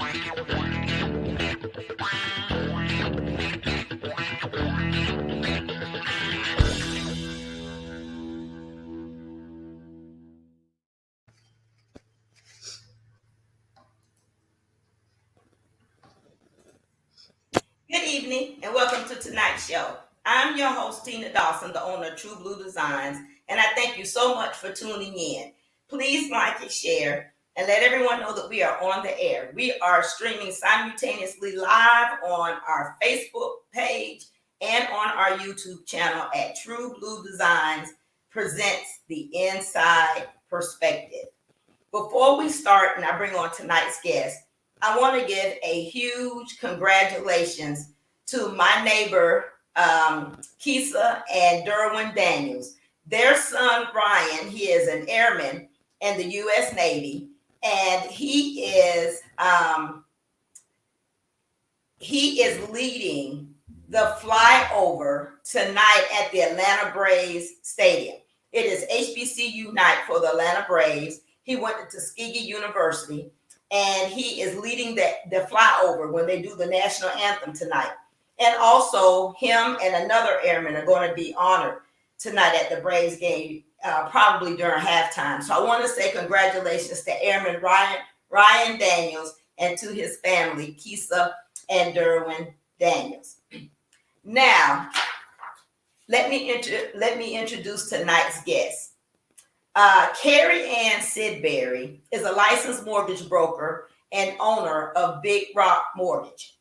Good evening and welcome to tonight's show. I'm your host, Tina Dawson, the owner of True Blue Designs, and I thank you so much for tuning in. Please like and share and let everyone know that we are on the air. We are streaming simultaneously live on our Facebook page and on our YouTube channel at True Blue Designs Presents the Inside Perspective. Before we start and I bring on tonight's guest, I want to give a huge congratulations to my neighbor, Kisa and Derwin Daniels. Their son, Ryan, he is an airman in the U.S. Navy, and he is leading the flyover tonight at the Atlanta Braves Stadium. It is HBCU night for the Atlanta Braves. He went to Tuskegee University, and he is leading the flyover when they do the national anthem tonight. And also, him and another airman are going to be honored tonight at the Braves game, probably during halftime. So I want to say congratulations to Airman Ryan Daniels and to his family, Kisa and Derwin Daniels. Now, let me introduce tonight's guest. Kerry-Ann Sidberry is a licensed mortgage broker and owner of Big Rock Mortgage.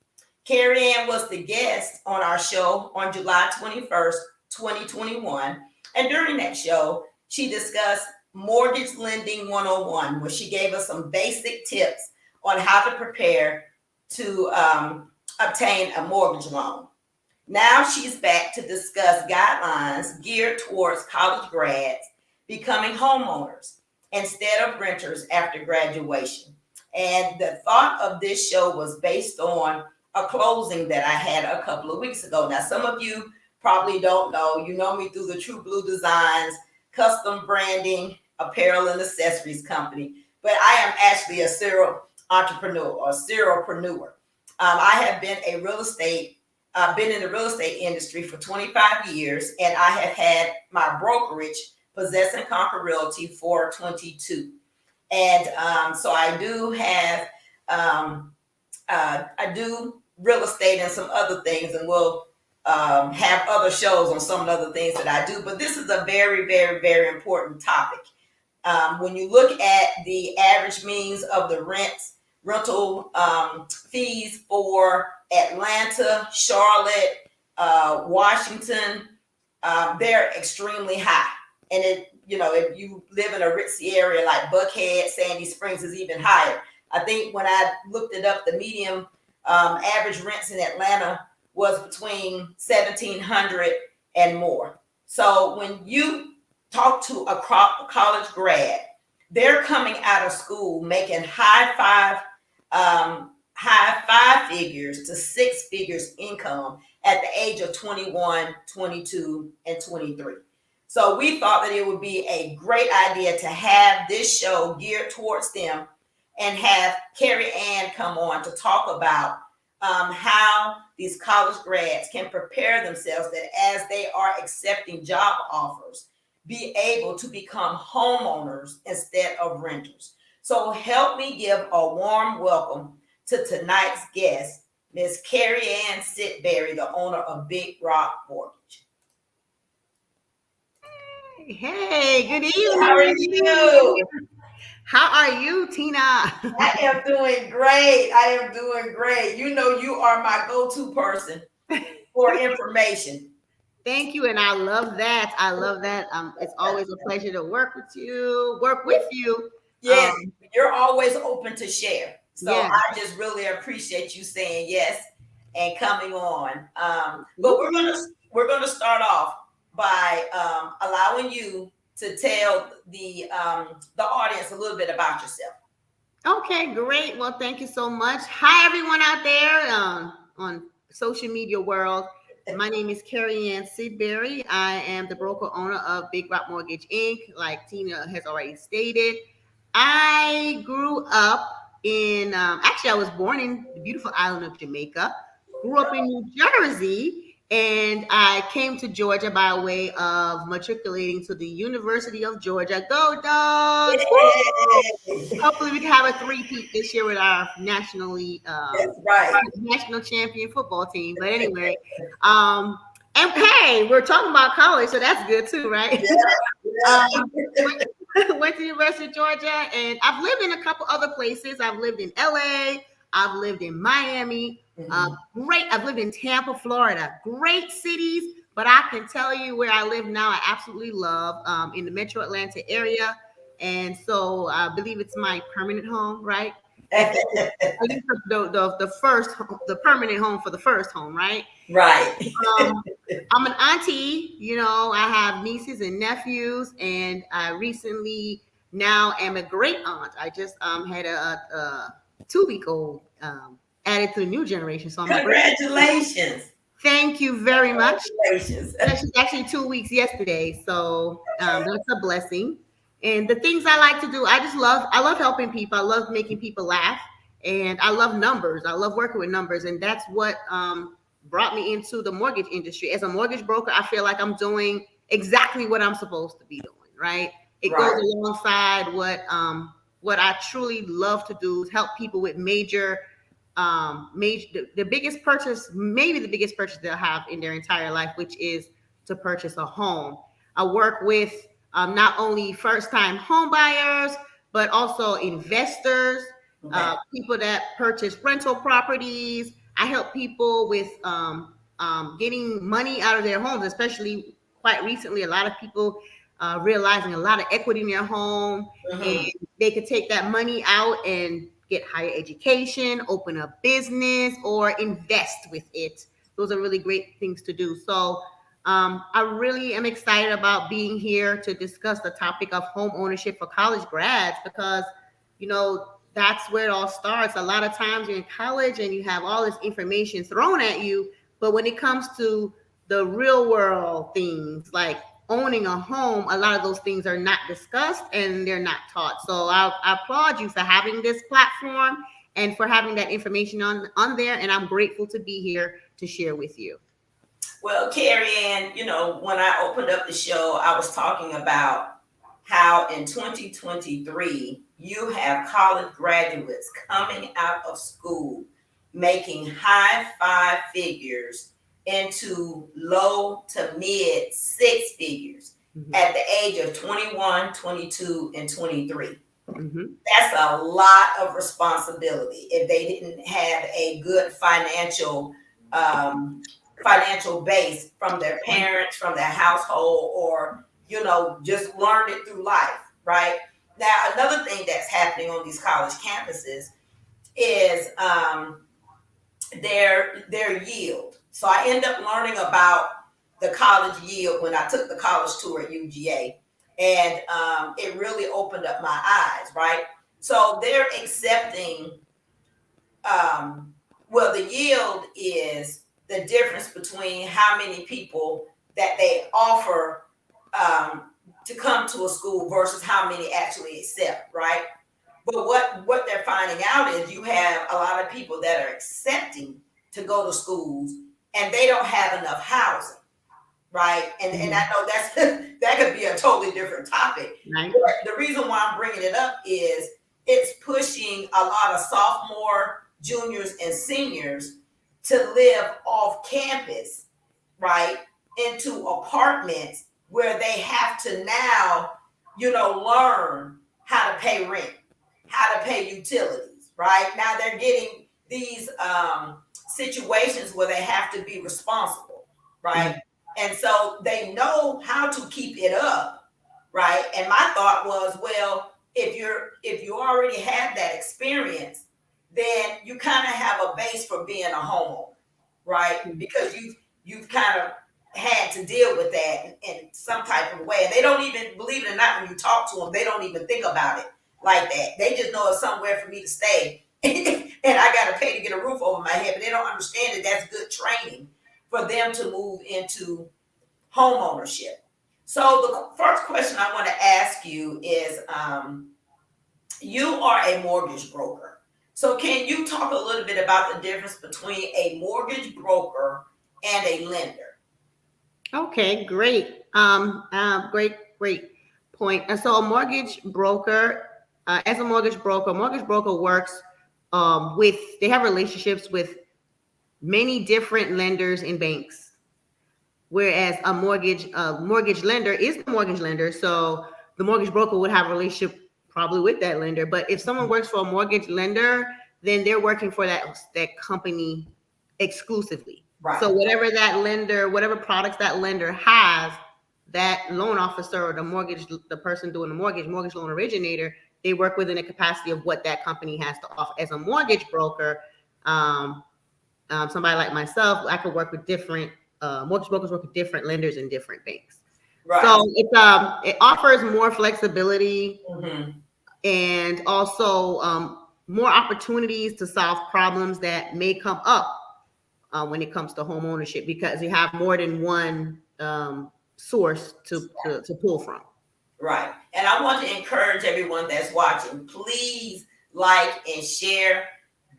Kerry-Ann was the guest on our show on July 21st, 2021. And during that show, she discussed Mortgage Lending 101, where she gave us some basic tips on how to prepare to obtain a mortgage loan. Now she's back to discuss guidelines geared towards college grads becoming homeowners instead of renters after graduation. And the thought of this show was based on a closing that I had a couple of weeks ago. Now, some of you probably don't know. You know me through the True Blue Designs, custom branding, apparel and accessories company. But I am actually a serial entrepreneur or serialpreneur. I have been in the real estate industry for 25 years, and I have had my brokerage, Possess and Conquer Realty, for 22. And so I do have, I do real estate and some other things, and we'll have other shows on some of the other things that I do. But this is a very, very, very important topic. When you look at the average means of the rental fees for Atlanta, Charlotte, Washington, they're extremely high. And if you live in a ritzy area like Buckhead, Sandy Springs is even higher. I think when I looked it up, the median average rents in Atlanta was between $1,700 and more. So when you talk to a college grad, they're coming out of school making high five figures to six figures income at the age of 21, 22, and 23. So we thought that it would be a great idea to have this show geared towards them and have Kerry-Ann come on to talk about how these college grads can prepare themselves that as they are accepting job offers, be able to become homeowners instead of renters. So help me give a warm welcome to tonight's guest, Ms. Kerry-Ann Sidberry, the owner of Big Rock Mortgage. Hey, good evening. How are you? How are you, Tina? I am doing great. I am doing great. You know, you are my go-to person for information. Thank you, and I love that. I love that. It's always a pleasure to work with you. Yes, you're always open to share. So yeah. I just really appreciate you saying yes and coming on. But we're gonna start off by allowing you to tell the audience a little bit about yourself. Okay, great. Well, thank you so much. Hi, everyone out there on social media world. My name is Kerry-Ann Sidberry. I am the broker owner of Big Rock Mortgage Inc. Like Tina has already stated, I grew up in, actually, I was born in the beautiful island of Jamaica, grew up in New Jersey, and I came to Georgia by way of matriculating to the University of Georgia. Go Dogs! Woo! Yay! Hopefully, we can have a three-peat this year with our nationally That's right. our national champion football team. But anyway, um, and hey, we're talking about college, so that's good too, right? um, went to the University of Georgia, and I've lived in a couple other places. I've lived in LA. I've lived in Miami. Great. I've lived in Tampa, Florida. Great cities. But I can tell you where I live now, I absolutely love in the Metro Atlanta area. And so I believe it's my permanent home, right? If at least the permanent home for the first home, right? Right. Um, I'm an auntie, I have nieces and nephews, and I recently now am a great aunt. I just had a 2 week old added to the new generation. So I'm a great. Congratulations. Thank you very much. Congratulations. Yeah, she's actually 2 weeks yesterday, so that's a blessing. And the things I like to do, I love helping people. I love making people laugh, and I love numbers. I love working with numbers, and that's what brought me into the mortgage industry. As a mortgage broker, I feel like I'm doing exactly what I'm supposed to be doing. Right? It goes Right. alongside what I truly love to do is help people with the biggest purchase, maybe the biggest purchase they'll have in their entire life, which is to purchase a home. I work with not only first time home buyers, but also investors, Okay. people that purchase rental properties. I help people with getting money out of their homes, especially quite recently. A lot of people realizing a lot of equity in their home, and Mhm. they could take that money out and get higher education, open a business, or invest with it. Those are really great things to do. So I really am excited about being here to discuss the topic of home ownership for college grads because, that's where it all starts. A lot of times you're in college and you have all this information thrown at you, but when it comes to the real world things like owning a home, a lot of those things are not discussed and they're not taught. So I applaud you for having this platform and for having that information on there. And I'm grateful to be here to share with you. Well, Kerry-Ann, when I opened up the show, I was talking about how in 2023, you have college graduates coming out of school making high five figures into low to mid six figures at the age of 21, 22, and 23. Mm-hmm. That's a lot of responsibility if they didn't have a good financial base from their parents, from their household, or just learned it through life, right? Now, another thing that's happening on these college campuses is their yield. So I end up learning about the college yield when I took the college tour at UGA, and it really opened up my eyes, right? So they're accepting. Well, the yield is the difference between how many people that they offer to come to a school versus how many actually accept, right? But what they're finding out is you have a lot of people that are accepting to go to schools and they don't have enough housing, right? And I know that's that could be a totally different topic. Right. But the reason why I'm bringing it up is it's pushing a lot of sophomore, juniors, and seniors to live off campus, right, into apartments where they have to now, learn how to pay rent, how to pay utilities, right? Now they're getting these situations where they have to be responsible, right? And so they know how to keep it up, right? And my thought was, well, if you already have that experience, then you kind of have a base for being a homeowner, right? Because you've kind of had to deal with that in some type of way. And they don't even, believe it or not, when you talk to them, they don't even think about it like that. They just know it's somewhere for me to stay and I got to pay to get a roof over my head. But they don't understand that that's good training for them to move into home ownership. So the first question I want to ask you is, you are a mortgage broker. So can you talk a little bit about the difference between a mortgage broker and a lender? Okay, great. Great point. And so a mortgage broker, a mortgage broker works they have relationships with many different lenders and banks. Whereas a mortgage lender is the mortgage lender. So the mortgage broker would have a relationship probably with that lender. But if someone works for a mortgage lender, then they're working for that company exclusively. Right. So whatever products that lender has, that loan officer or the person doing the mortgage loan originator, they work within the capacity of what that company has to offer. As a mortgage broker, somebody like myself, I could work with different mortgage brokers, work with different lenders and different banks. Right. So it offers more flexibility and also more opportunities to solve problems that may come up when it comes to home ownership, because you have more than one source to pull from. Right. And I want to encourage everyone that's watching, please like and share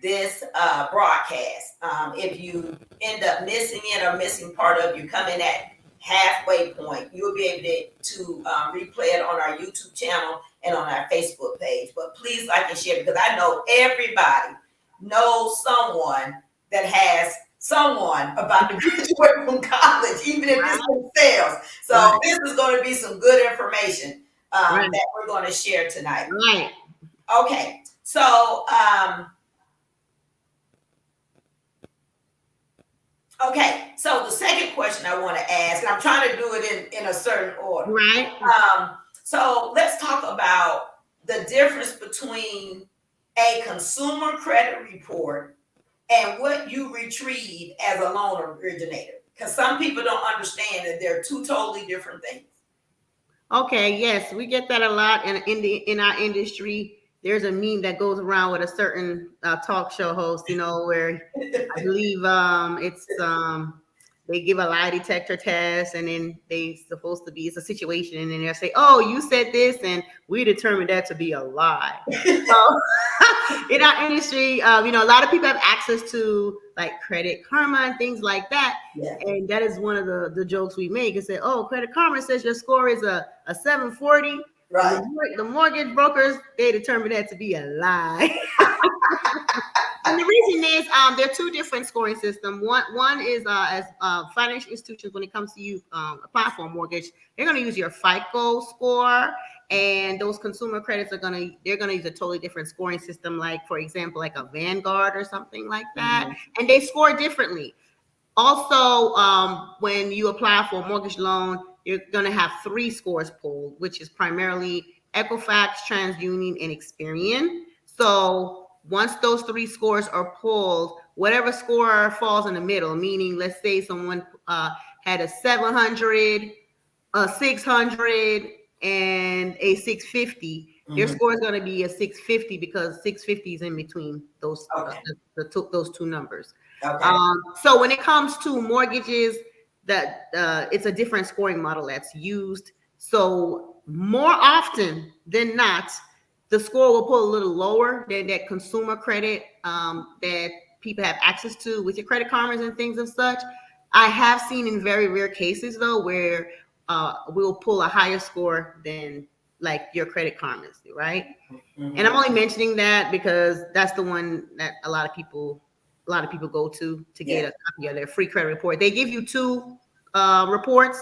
this broadcast. If you end up missing it or missing part of, you come in at halfway point, you'll be able to replay it on our YouTube channel and on our Facebook page. But please like and share, because I know everybody knows someone that has someone about to graduate from college, even if it's themselves. So this is going to be some good information that we're going to share tonight. Right. Okay. So, okay. So the second question I want to ask, and I'm trying to do it in a certain order. Right. So let's talk about the difference between a consumer credit report and what you retrieve as a loan originator, because some people don't understand that they're two totally different things. Okay, yes, we get that a lot in our industry. There's a meme that goes around with a certain talk show host, where I believe it's they give a lie detector test, and then it's a situation, and then they'll say, "Oh, you said this, and we determined that to be a lie." So, in our industry, a lot of people have access to like Credit Karma and things like that. Yeah. And that is one of the jokes we make, and say, "Oh, Credit Karma says your score is a 740." Right. The mortgage brokers, they determine that to be a lie. And the reason is there are two different scoring systems. One is as financial institutions, when it comes to you applying for a mortgage, they're going to use your FICO score, and those consumer credits they're going to use a totally different scoring system, like for example, like a Vanguard or something like that, and they score differently. Also, when you apply for a mortgage loan, you're going to have 3 scores pulled, which is primarily Equifax, TransUnion, and Experian. So once those 3 scores are pulled, whatever score falls in the middle, meaning let's say someone had a 700, a 600, and a 650, their score is going to be a 650 because 650 is in between those those two numbers. Okay. So when it comes to mortgages, that it's a different scoring model that's used. So more often than not, the score will pull a little lower than that consumer credit that people have access to with your Credit Karmas and things of such. I have seen in very rare cases though where we'll pull a higher score than like your Credit Karmas, right? And I'm only mentioning that because that's the one that a lot of people go to get a copy of their free credit report. They give you 2 reports,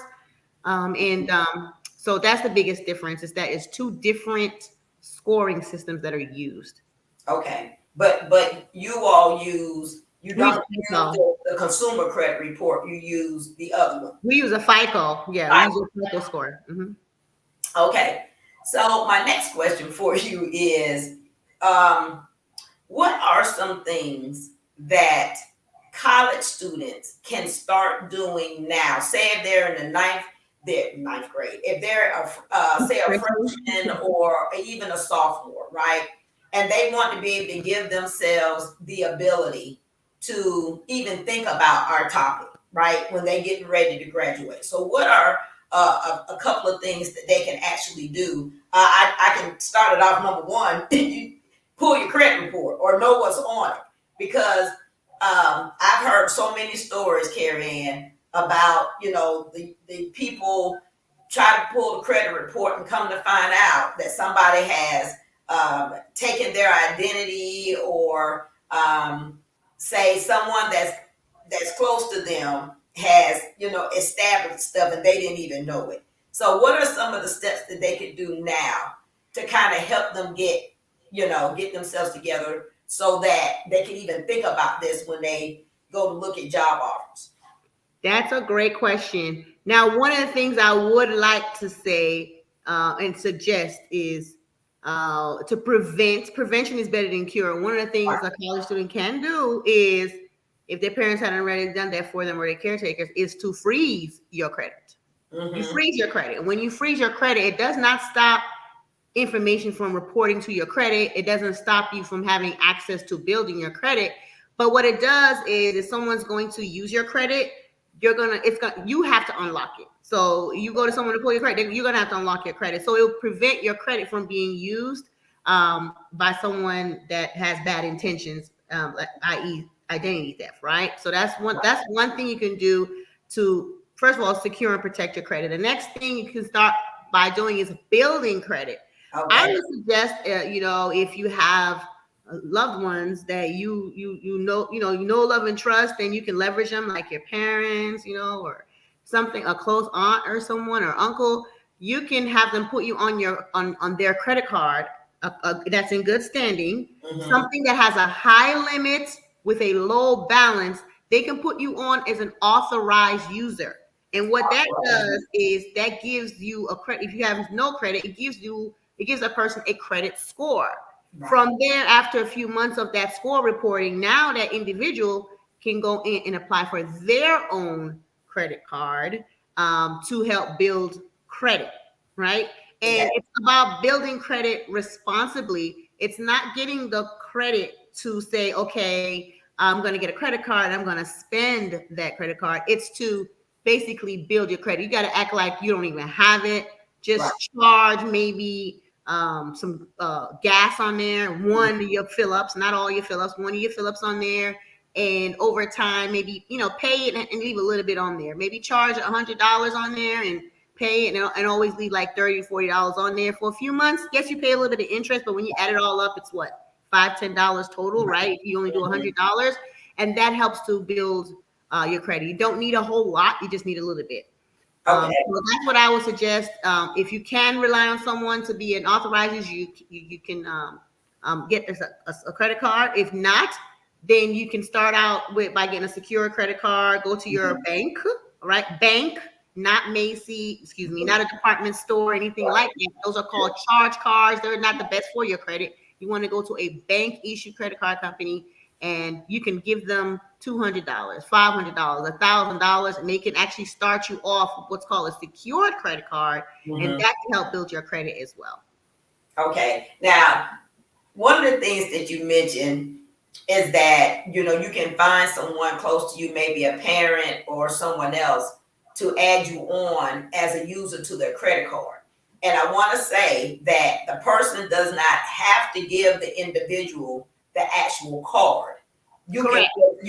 so that's the biggest difference, is that it's 2 different scoring systems that are used. Okay, but you all you don't use the consumer credit report. You use the other one. We use a FICO. Yeah, we use a FICO score. Okay, so my next question for you is, what are some things that college students can start doing now? Say if they're in the ninth grade, if they're say a freshman or even a sophomore, right? And they want to be able to give themselves the ability to even think about our topic, right? When they get ready to graduate. So what are a couple of things that they can actually do? I can start it off. Number one, pull your credit report or know what's on it, because I've heard so many stories, Kerry-Ann, about the people try to pull the credit report and come to find out that somebody has taken their identity, or say someone that's close to them has established stuff and they didn't even know it. So what are some of the steps that they could do now to kind of help them get themselves together so that they can even think about this when they go to look at job offers? That's a great question. Now, one of the things I would like to say and suggest is to prevention is better than cure. One of the things a college student can do is, if their parents hadn't already done that for them or their caretakers, is to freeze your credit. You freeze your credit. When you freeze your credit, it does not stop information from reporting to your credit. It doesn't stop you from having access to building your credit. But what it does is, if someone's going to use your credit, you have to unlock it. So you go to someone to pull your credit, you're gonna have to unlock your credit. So it will prevent your credit from being used by someone that has bad intentions, i.e., identity theft, right? So that's one thing you can do to, first of all, secure and protect your credit. The next thing you can start by doing is building credit. Okay. I would suggest, if you have loved ones that you know, love and trust, and you can leverage them, like your parents, or something, a close aunt or someone or uncle. You can have them put you on their credit card that's in good standing, something that has a high limit with a low balance. They can put you on as an authorized user. And what that does is that gives you a credit. If you have no credit, it gives a person a credit score. Right. From there, after a few months of that score reporting, now that individual can go in and apply for their own credit card to help build credit, right? And it's about building credit responsibly. It's not getting the credit to say, okay, I'm going to get a credit card, I'm going to spend that credit card. It's to basically build your credit. You got to act like you don't even have it. Just charge maybe some gas on there, one of your fill-ups, not all your fill-ups, one of your fill-ups on there. And over time, maybe, pay it and leave a little bit on there. Maybe charge $100 on there and pay it, and always leave like $30 or $40 on there for a few months. Yes, you pay a little bit of interest, but when you add it all up, it's what, $5, $10 total, right? If you only do $100, and that helps to build your credit. You don't need a whole lot. You just need a little bit. So that's what I would suggest. If you can rely on someone to be an authorized user, you can get a credit card. If not, then you can start out by getting a secure credit card. Go to your bank, right? Bank, not Macy, not a department store, anything like that. Those are called charge cards. They're not the best for your credit. You want to go to a bank-issued credit card company, and you can give them $200, $500, $1,000, and they can actually start you off with what's called a secured credit card, and that can help build your credit as well. Okay. Now, one of the things that you mentioned is that, you can find someone close to you, maybe a parent or someone else, to add you on as a user to their credit card. And I want to say that the person does not have to give the individual the actual card. You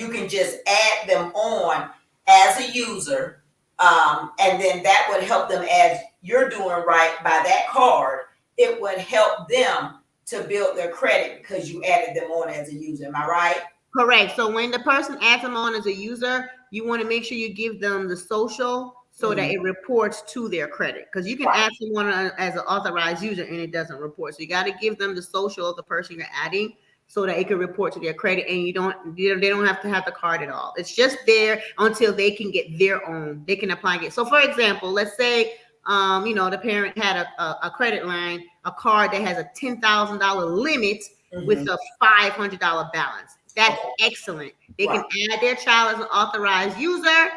can just add them on as a user, and then that would help them, as you're doing right by that card. It would help them to build their credit because you added them on as a user. Am I right? Correct. So when the person adds them on as a user, you want to make sure you give them the social so that it reports to their credit, because you can add someone as an authorized user and it doesn't report. So you got to give them the social of the person you're adding so that it can report to their credit, and they don't have to have the card at all. It's just there until they can get their own. They can apply it. So for example, let's say the parent had a credit line, a card that has a $10,000 limit with a $500 balance. That's excellent. They can add their child as an authorized user.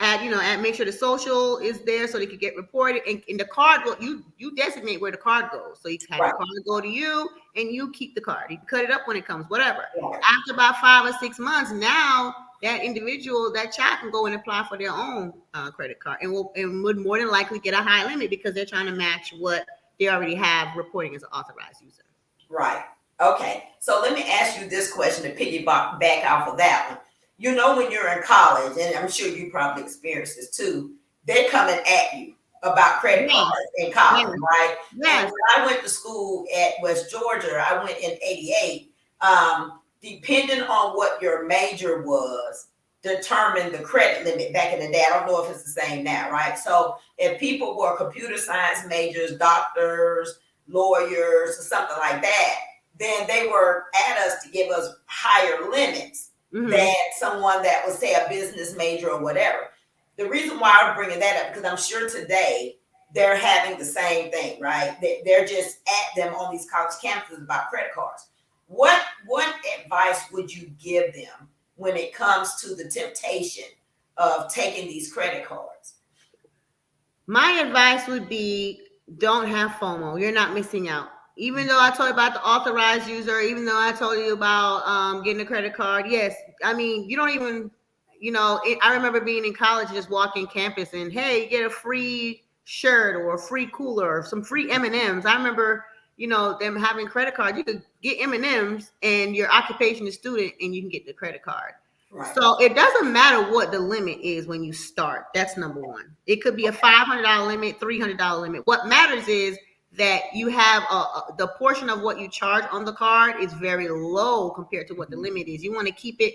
Make sure the social is there so they can get reported, and the card you designate where the card goes. So you can have the card go to you, and you keep the card. You can cut it up when it comes, whatever. After about 5 or 6 months, now that individual, that child, can go and apply for their own credit card, and would more than likely get a high limit because they're trying to match what they already have reporting as an authorized user. Right. Okay, so let me ask you this question to piggyback back off of that one. You know, when you're in college, and I'm sure you probably experienced this too, they're coming at you about credit Yes, cards in yes, college, right? And yes. when I went to school at West Georgia, I went in '88. Depending on what your major was, determined the credit limit back in the day. I don't know if it's the same now, right? So if people were computer science majors, doctors, lawyers, or something like that, then they were at us to give us higher limits than someone that was, say, a business major or whatever. The reason why I'm bringing that up, because I'm sure today they're having the same thing, right? They're just at them on these college campuses about credit cards. What advice would you give them when it comes to the temptation of taking these credit cards? My advice would be don't have FOMO. You're not missing out. Even though I told you about the authorized user, even though I told you about getting a credit card, yes, I mean, you don't even, I remember being in college, just walking campus and, hey, you get a free shirt or a free cooler or some free M&Ms. I remember, them having credit cards. You could get M&Ms and your occupation is student and you can get the credit card. Right. So it doesn't matter what the limit is when you start. That's number one. It could be a $500 limit, $300 limit. What matters is that you have the portion of what you charge on the card is very low compared to what the limit is. You want to keep it.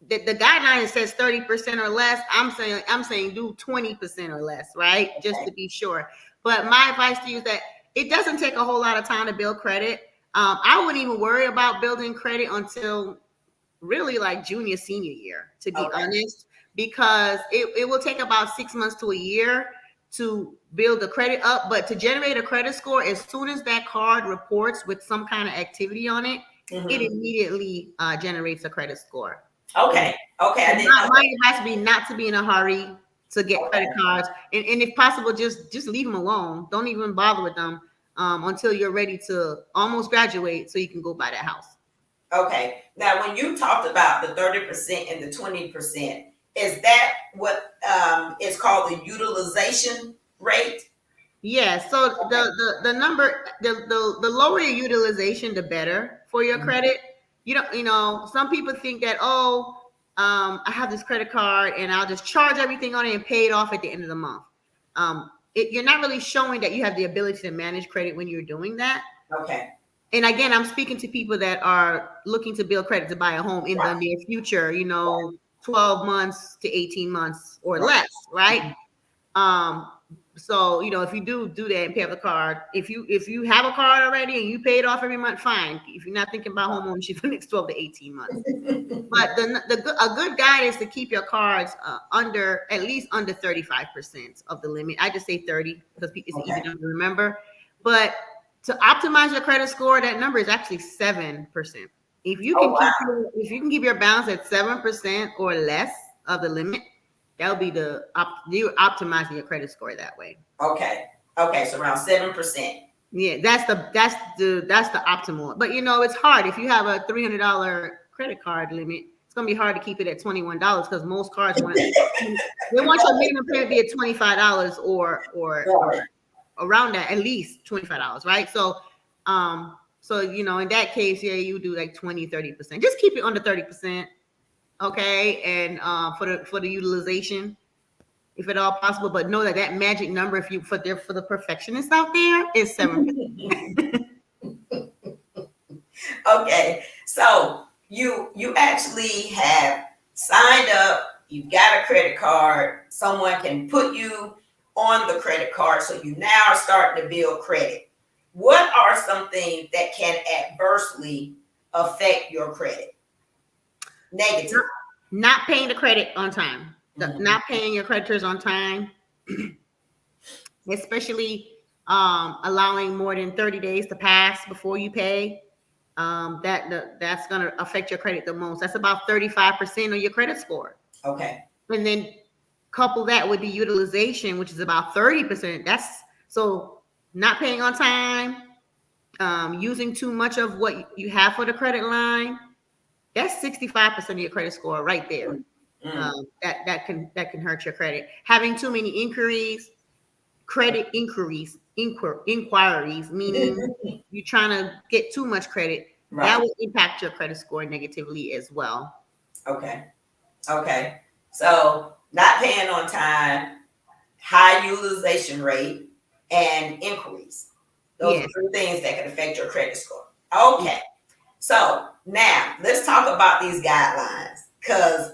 The guideline says 30% or less. I'm saying do 20% or less, right? Okay. Just to be sure. But my advice to you is that it doesn't take a whole lot of time to build credit. I wouldn't even worry about building credit until really like junior, senior year, to be honest, because it will take about 6 months to a year to build the credit up. But to generate a credit score, as soon as that card reports with some kind of activity on it, it immediately generates a credit score. Okay. My advice would be not to be in a hurry to get credit cards, and if possible, just leave them alone. Don't even bother with them until you're ready to almost graduate, so you can go buy that house. Okay. Now, when you talked about the 30% and the 20%, is that what is called the utilization rate? Yeah. So the number, the lower your utilization, the better for your credit. Some people think that, I have this credit card and I'll just charge everything on it and pay it off at the end of the month. You're not really showing that you have the ability to manage credit when you're doing that. Okay. And again, I'm speaking to people that are looking to build credit to buy a home in the near future, 12 months to 18 months or less, right? So, if you do that and pay off the card, if you have a card already and you pay it off every month, fine. If you're not thinking about homeownership for the next 12 to 18 months. But a good guide is to keep your cards at least under 35% of the limit. I just say 30 because it's easy to remember. But to optimize your credit score, that number is actually 7%. If you can keep your balance at 7% or less of the limit, that'll be you're optimizing your credit score that way. Okay, so around 7%. Yeah, that's the optimal. But it's hard if you have a $300 credit card limit. It's gonna be hard to keep it at $21 because most cards want your minimum payment to be at $25 or around that, at least $25, right? So in that case, yeah, you do like 20-30%. Just keep it under 30%, okay? And for the utilization, if at all possible, but know that magic number, for the perfectionists out there, is 7%. Okay, so you actually have signed up, you've got a credit card, someone can put you on the credit card, so you now are starting to build credit. What are some things that can adversely affect your credit? Negative. Not paying the credit on time. Not paying your creditors on time, especially allowing more than 30 days to pass before you pay. That's going to affect your credit the most. That's about 35% of your credit score. Okay. And then couple that with the utilization, which is about 30%. So not paying on time, using too much of what you have for the credit line. That's 65% of your credit score right there. That can hurt your credit. Having too many inquiries, meaning you're trying to get too much credit. that will impact your credit score negatively as well. Okay. Okay. So not paying on time, high utilization rate, and inquiries. Those Yes. are three things that can affect your credit score. Okay. So now let's talk about these guidelines, because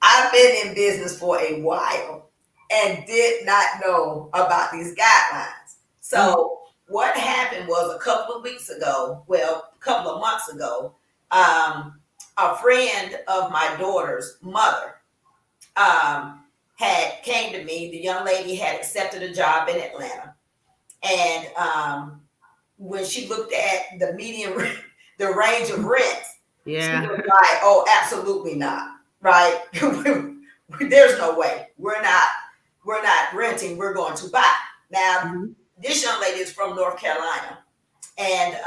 I've been in business for a while and did not know about these guidelines. So what happened was a couple of weeks ago, well, a couple of months ago, a friend of my daughter's mother had came to me. The young lady had accepted a job in Atlanta, and when she looked at the median, the range of rents, she Yeah. was like, "Oh, absolutely not! Right? There's no way. We're not renting. We're going to buy." Now, this young lady is from North Carolina, and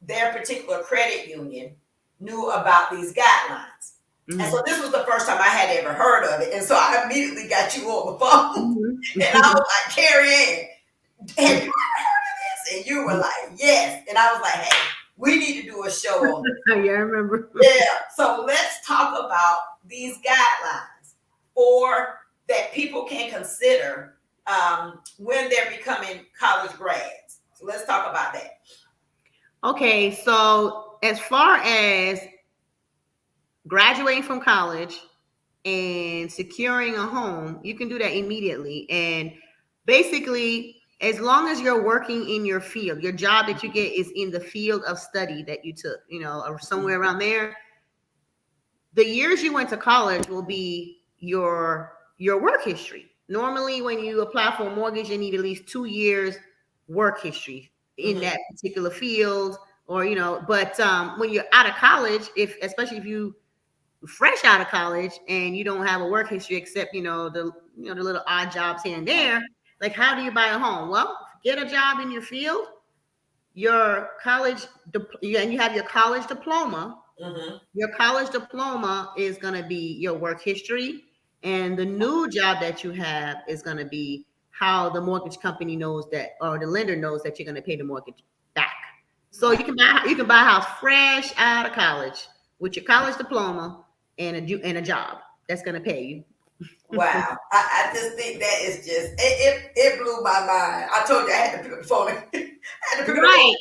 their particular credit union knew about these guidelines. And so this was the first time I had ever heard of it. And so I immediately got you on the phone. And I was like, Kerry-Ann, have you ever heard of this? And you were like, yes. And I was like, hey, we need to do a show on this. Yeah, I remember. Yeah. So let's talk about these guidelines for that people can consider when they're becoming college grads. So let's talk about that. Okay, so as far as graduating from college and securing a home, you can do that immediately. And basically, as long as you're working in your field, your job that you get is in the field of study that you took, or somewhere around there. The years you went to college will be your work history. Normally, when you apply for a mortgage, you need at least 2 years work history in that particular field, or but when you're out of college, especially if you fresh out of college and you don't have a work history except the little odd jobs here and there, like, how do you buy a home? Well, get a job in your field, your college, and you have your college diploma. Your college diploma is going to be your work history, and the new job that you have is going to be how the mortgage company knows that, or the lender knows that you're going to pay the mortgage back. So you can buy a house fresh out of college with your college diploma and a job that's going to pay you. Wow. I just think that is just, it blew my mind. I told you I had to pick up the phone. Right.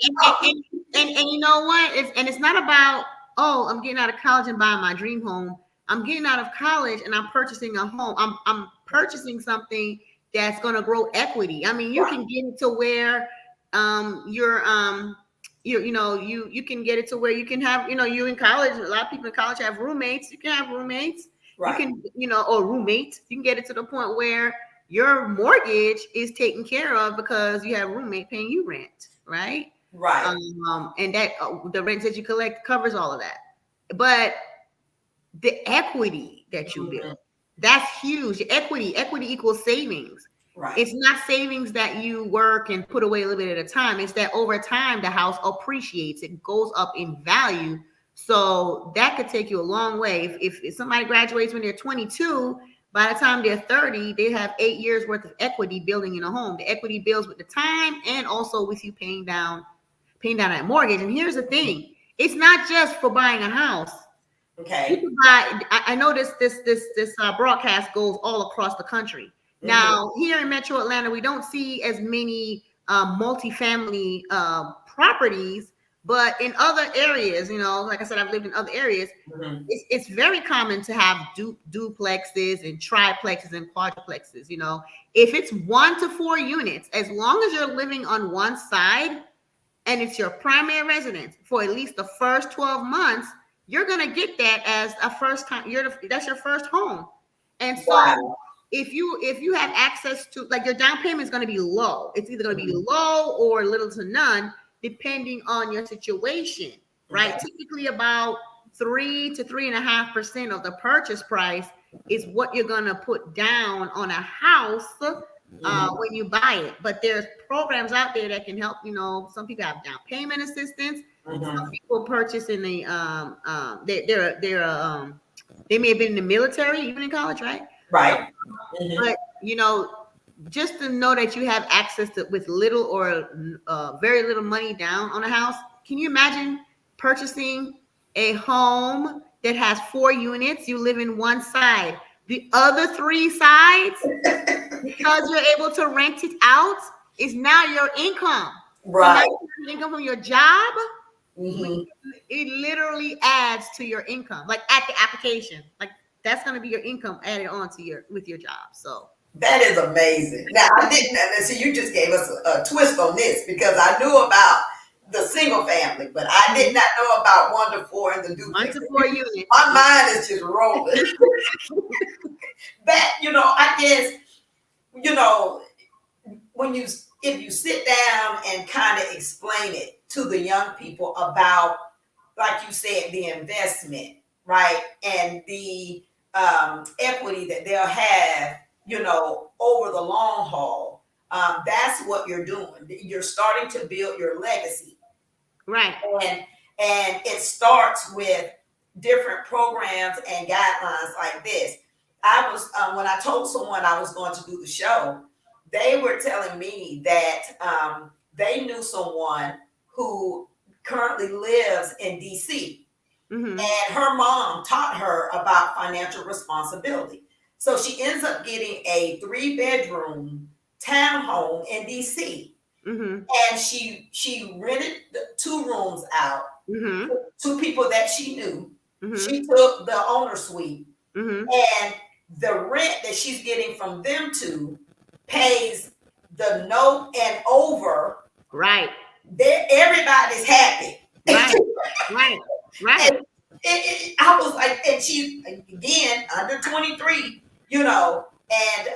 And you know what? It's not about, oh, I'm getting out of college and buying my dream home. I'm getting out of college and I'm purchasing a home. I'm purchasing something that's going to grow equity. I mean, you can get it to where you can get it to where you can have, you in college, a lot of people in college have roommates. You can have roommates. Right. You can, or roommates. You can get it to the point where your mortgage is taken care of because you have a roommate paying you rent, right? Right. And that the rent that you collect covers all of that. But the equity that you build, that's huge. Equity equals savings. Right. It's not savings that you work and put away a little bit at a time. It's that over time, the house appreciates. It goes up in value. So that could take you a long way. If somebody graduates when they're 22, by the time they're 30, they have 8 years worth of equity building in a home. The equity builds with the time and also with you paying down that mortgage. And here's the thing. It's not just for buying a house. Okay. You can buy, I know this broadcast goes all across the country. Now, here in Metro Atlanta, we don't see as many multifamily properties, but in other areas, like I said, I've lived in other areas. It's very common to have duplexes and triplexes and quadruplexes. If it's 1 to 4 units, as long as you're living on one side and it's your primary residence for at least the first 12 months, you're gonna get that as a first time. That's your first home, and so. If you have access to, like, your down payment is going to be low. It's either going to be low or little to none, depending on your situation, right? Typically about 3 to 3.5% of the purchase price is what you're going to put down on a house when you buy it. But there's programs out there that can help. Some people have down payment assistance. Some people purchase in the they may have been in the military, even in college, right? Right. But just to know that you have access to with little or very little money down on a house. Can you imagine purchasing a home that has 4 units, you live in one side. The other 3 sides, because you're able to rent it out, is now your income. So now Right. you have income from your job. Hmm. It literally adds to your income, like at the application. Like that's going to be your income added on to with your job. So That is amazing. Now, I didn't, and see, you just gave us a twist on this because I knew about the single family, but I did not know about 1 to 4 in the 1 duplex. to 4 units. My mind is just rolling. That, I guess, you know, if you sit down and kind of explain it to the young people about, like you said, the investment, right? And the equity that they'll have, over the long haul. That's what you're doing. You're starting to build your legacy. Right. And it starts with different programs and guidelines like this. I was when I told someone I was going to do the show, they were telling me that they knew someone who currently lives in DC, Mm-hmm. and her mom taught her about financial responsibility. So she ends up getting a 3-bedroom townhome in DC, Mm-hmm. and she rented the 2 rooms out Mm-hmm. to people that she knew. Mm-hmm. She took the owner suite, Mm-hmm. and the rent that she's getting from them 2 pays the note and over. Right. Everybody's happy. Right. Right. Right. And I was like, and she's again under 23, and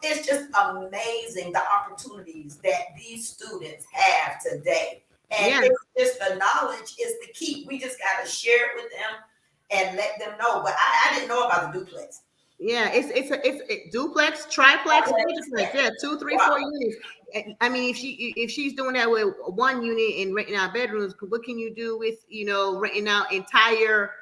it's just amazing the opportunities that these students have today. And Yeah. it's just the knowledge is the key. We just got to share it with them and let them know. But I didn't know about the duplex. Yeah, it's duplex, triplex, quadruplex. Yeah, 2, 3, 4 units. I mean, if she's doing that with 1 unit and renting out bedrooms, what can you do with renting out entire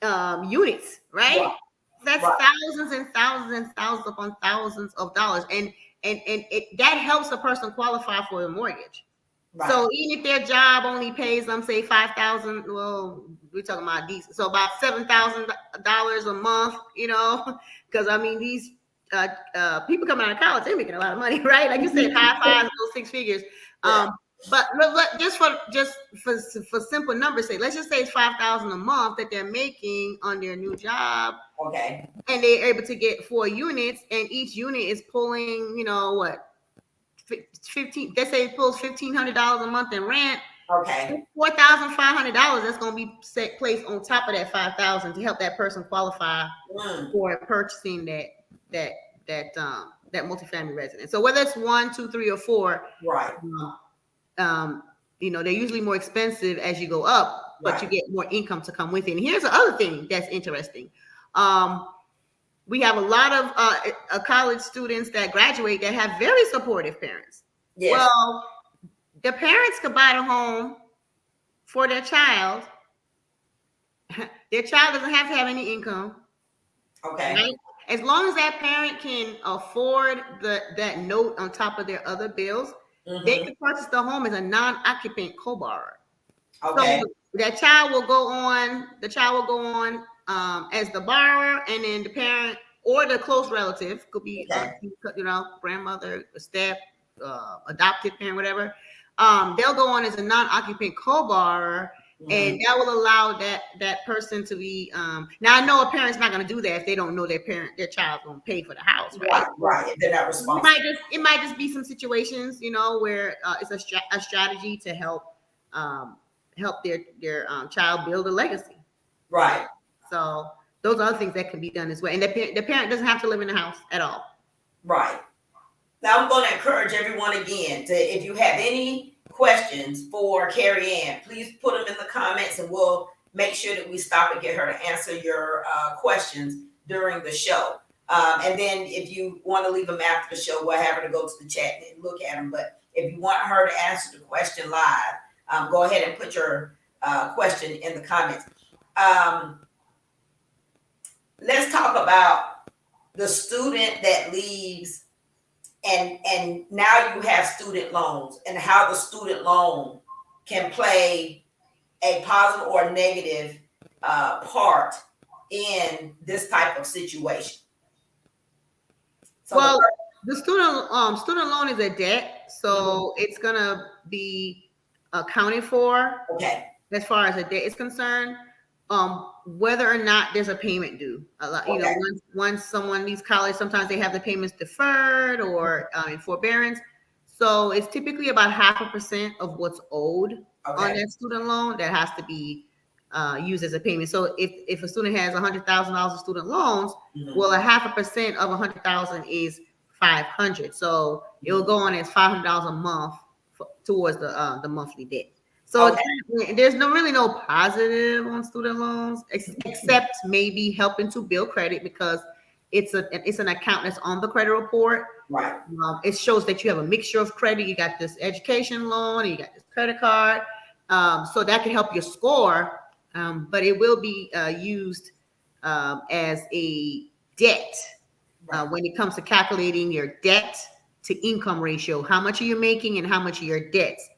units, right? Right. That's Right. thousands and thousands and thousands upon thousands of dollars, and that helps a person qualify for a mortgage. Right. So even if their job only pays them, say, 5,000, well, we're talking about decent, so about $7,000 a month, because I mean these people coming out of college, they're making a lot of money, right? Like you said, high fives, those 6 figures. Yeah. But just for simple numbers' sake, let's just say it's 5,000 a month that they're making on their new job. Okay. And they're able to get 4 units, and each unit is pulling, what? 15. They say it pulls $1,500 a month in rent. Okay. $4,500 that's going to be placed on top of that 5,000 to help that person qualify for purchasing that multifamily residence. So whether it's 1, 2, 3, or 4, Right. They're usually more expensive as you go up, but you get more income to come with it. And here's the other thing that's interesting. We have a lot of college students that graduate that have very supportive parents. Yes. Well, the parents could buy the home for their child. Their child doesn't have to have any income. Okay. Right? As long as that parent can afford that note on top of their other bills, they can purchase the home as a non-occupant co-borrower. Okay. So that child will go on. The child will go on as the borrower, and then the parent or the close relative could be, grandmother, step, adopted parent, whatever. They'll go on as a non-occupant co-borrower, and that will allow that person to be. Now I know a parent's not going to do that if they don't know their child's going to pay for the house, right? Right. They're not responsible. It might just be some situations, where it's a strategy to help their child build a legacy. Right. So those are other things that can be done as well. And the parent doesn't have to live in the house at all. Right. Now I'm going to encourage everyone again to, if you have any questions for Kerry-Ann, please put them in the comments, and we'll make sure that we stop and get her to answer your questions during the show. And then if you want to leave them after the show, we'll have her to go to the chat and look at them. But if you want her to answer the question live, go ahead and put your question in the comments. Let's talk about the student that leaves, and now you have student loans, and how the student loan can play a positive or negative part in this type of situation? So Well, the student loan is a debt, so it's gonna be accounted for okay, as far as a debt is concerned. Whether or not there's a payment due, a lot, you know, okay, once someone leaves college, sometimes they have the payments deferred or in forbearance. So it's typically about 0.5% of what's owed on okay, that student loan that has to be used as a payment. So if a student has $100,000 of student loans, well, 0.5% of 100,000 is 500. So it will go on as $500 a month towards the monthly debt. So okay, there's really no positive on student loans except maybe helping to build credit because it's an account that's on the credit report. right, It shows that you have a mixture of credit. You got this education loan, you got this credit card, so that can help your score. But it will be used as a debt right. when it comes to calculating your debt to income ratio. How much are you making and how much are your debts?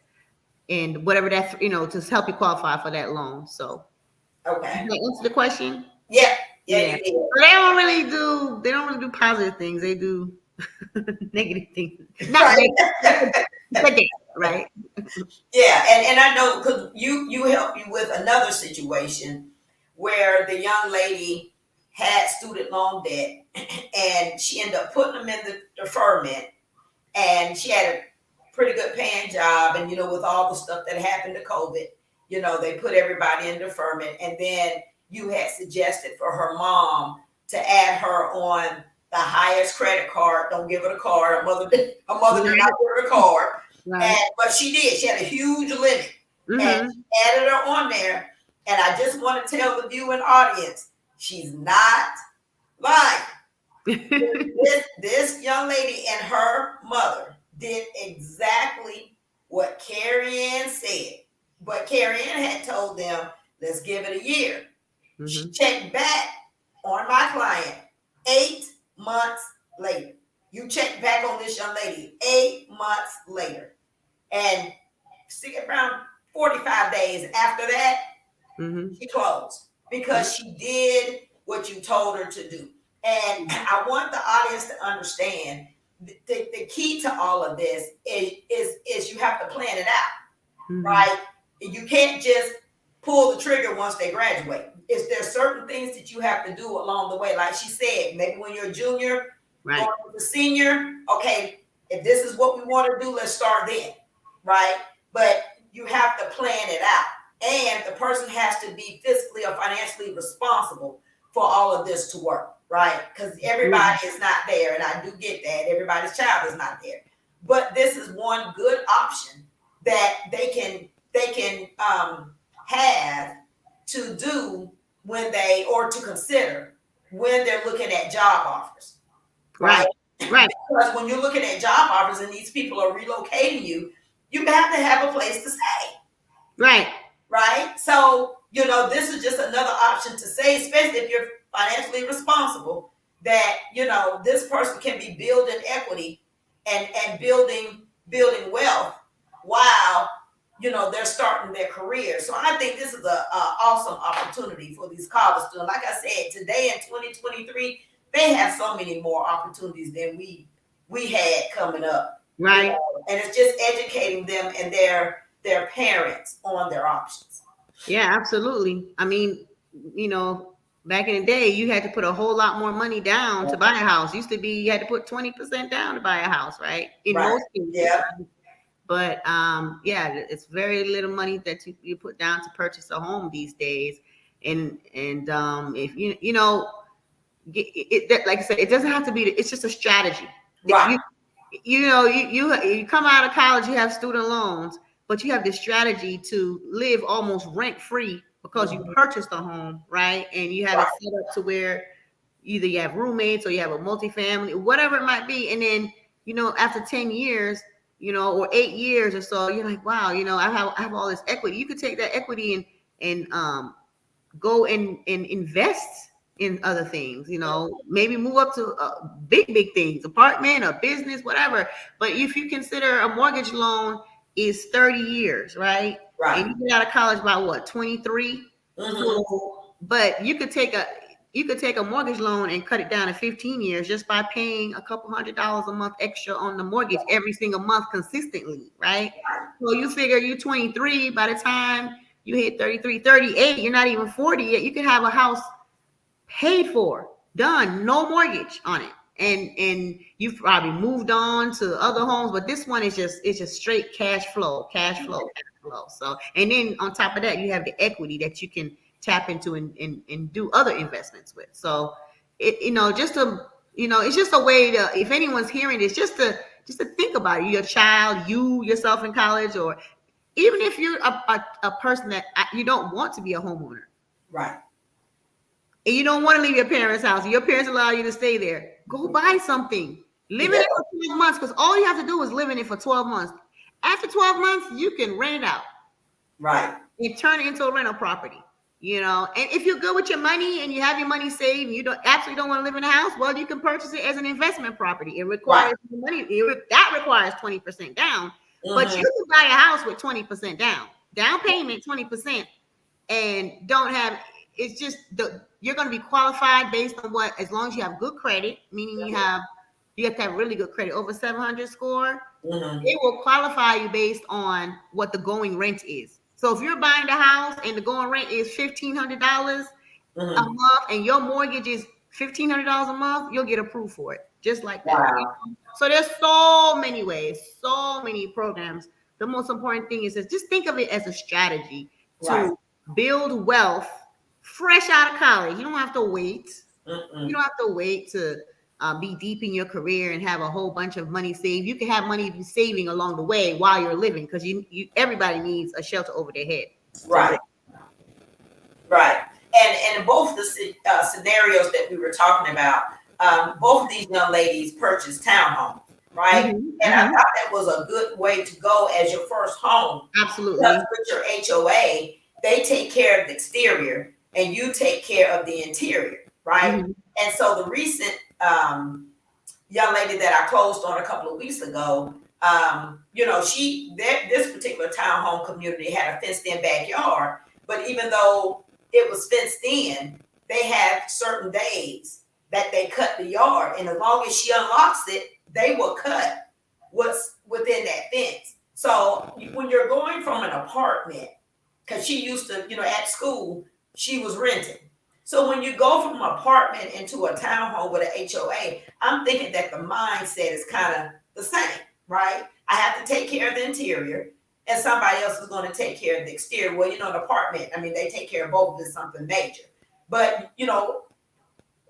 And whatever that's, to help you qualify for that loan. So Okay. does that answer the question? Yeah, yeah, Yeah. you did. So they don't really do positive things. They do negative things. Not Right. negative, but they, right? Yeah, and I know because you helped me with another situation where the young lady had student loan debt and she ended up putting them in the deferment, and she had a pretty good paying job, and with all the stuff that happened to COVID, they put everybody in deferment, and then you had suggested for her mom to add her on the highest credit card. Don't give her the card. Her mother did not give her a card. Right. But she did. She had a huge limit and Mm-hmm. added her on there. And I just want to tell the viewing audience, she's not lying. This young lady and her mother did exactly what Kerry-Ann said. But Kerry-Ann had told them, let's give it a year. Mm-hmm. She checked back on my client 8 months later. You check back on this young lady 8 months later. And around 45 days after that, she closed because she did what you told her to do. And I want the audience to understand the key to all of this is you have to plan it out, right? You can't just pull the trigger once they graduate. There's certain things that you have to do along the way. Like she said, maybe when you're a junior, Right. going to the senior, okay, if this is what we want to do, let's start then, right? But you have to plan it out. And the person has to be fiscally or financially responsible for all of this to work, right? Because everybody is not there, and I do get that. Everybody's child is not there. But this is one good option that they can have to do or to consider when they're looking at job offers, right? Right. Because when you're looking at job offers and these people are relocating you, you have to have a place to stay. Right. Right. So, this is just another option to say, especially if you're financially responsible, that, this person can be building equity and building wealth while, they're starting their career. So I think this is a awesome opportunity for these college students. Like I said, today in 2023, they have so many more opportunities than we had coming up. Right. And it's just educating them and their parents on their options. Yeah, absolutely. I mean, back in the day, you had to put a whole lot more money down to buy a house. Used to be you had to put 20% down to buy a house, right? In most cases. Yeah. Right? But it's very little money that you put down to purchase a home these days. And if like I said, it doesn't have to be. It's just a strategy. Right. You come out of college, you have student loans, but you have this strategy to live almost rent free because you purchased a home, right? And you have it set up to where either you have roommates or you have a multifamily, whatever it might be. And then, after 10 years, or 8 years or so, you're like, wow, I have all this equity. You could take that equity and go and invest in other things, maybe move up to big things, apartment or business, whatever. But if you consider a mortgage loan is 30 years, right? Right. And you get out of college by what, 23? So, but you could take a mortgage loan and cut it down to 15 years just by paying a couple $100 a month extra on the mortgage every single month consistently, right? So you figure you're 23, by the time you hit 33, 38, you're not even 40 yet. You can have a house paid for, done, no mortgage on it. And you've probably moved on to other homes, but this one is just straight cash flow. So, and then on top of that, you have the equity that you can tap into and do other investments with. So it's just a way to, if anyone's hearing this, just to think about it. Your child, yourself in college, or even if you're a person that you don't want to be a homeowner. Right. And you don't want to leave your parents' house, your parents allow you to stay there, go buy something. Live in it for 12 months, because all you have to do is live in it for 12 months. After 12 months, you can rent it out. Right. And turn it into a rental property. And if you're good with your money and you have your money saved and you absolutely don't want to live in a house, well, you can purchase it as an investment property. It requires money. That requires 20% down. But you can buy a house with 20% down payment, 20%, and don't have. It's just you're going to be qualified based on as long as you have good credit, meaning you have to have really good credit, over 700 score. It will qualify you based on what the going rent is. So if you're buying the house and the going rent is $1,500 a month and your mortgage is $1,500 a month, you'll get approved for it, just like that. Wow. So there's so many ways, so many programs. The most important thing is just think of it as a strategy to build wealth fresh out of college. You don't have to wait. You don't have to wait to be deep in your career and have a whole bunch of money saved. You can have money saving along the way while you're living, because everybody needs a shelter over their head. Right. Right. And both the scenarios that we were talking about, both of these young ladies purchased townhomes, right? And I thought that was a good way to go as your first home. Absolutely. Because with your HOA, they take care of the exterior and you take care of the interior, right? And so the recent young lady that I closed on a couple of weeks ago, this particular townhome community had a fenced-in backyard, but even though it was fenced in, they have certain days that they cut the yard, and as long as she unlocks it, they will cut what's within that fence. So when you're going from an apartment, because she used to, at school, she was renting. So when you go from an apartment into a townhome with an HOA, I'm thinking that the mindset is kind of the same, right? I have to take care of the interior, and somebody else is going to take care of the exterior. Well, an apartment, they take care of both if it's something major. But,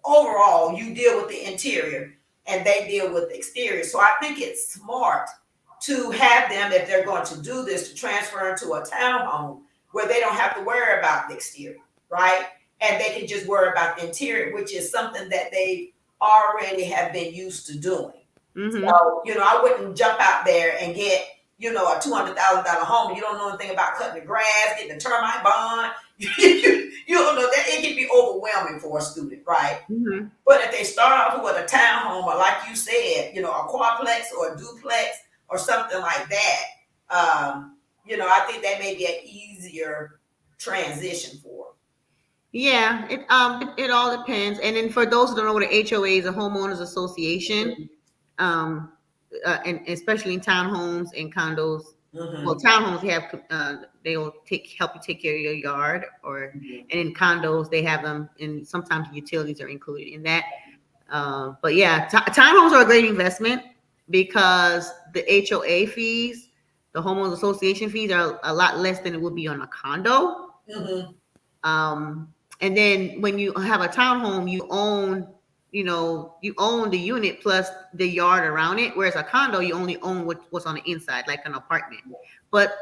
overall, you deal with the interior and they deal with the exterior. So I think it's smart to have them, if they're going to do this, to transfer into a townhome where they don't have to worry about the exterior, right? And they can just worry about the interior, which is something that they already have been used to doing. So, I wouldn't jump out there and get, a $200,000 home. You don't know anything about cutting the grass, getting the termite bond. You don't know that. It can be overwhelming for a student, right? But if they start off with a townhome, or like you said, a quadplex or a duplex or something like that, I think that may be an easier transition for them. Yeah, it all depends. And then for those who don't know what an HOA is, a homeowners association, and especially in townhomes and condos. Well, townhomes they will help you take care of your yard, and in condos they have them, and sometimes utilities are included in that. But yeah, townhomes are a great investment because the HOA fees, the homeowners association fees, are a lot less than it would be on a condo. And then when you have a townhome, you own the unit plus the yard around it, whereas a condo, you only own what's on the inside, like an apartment. But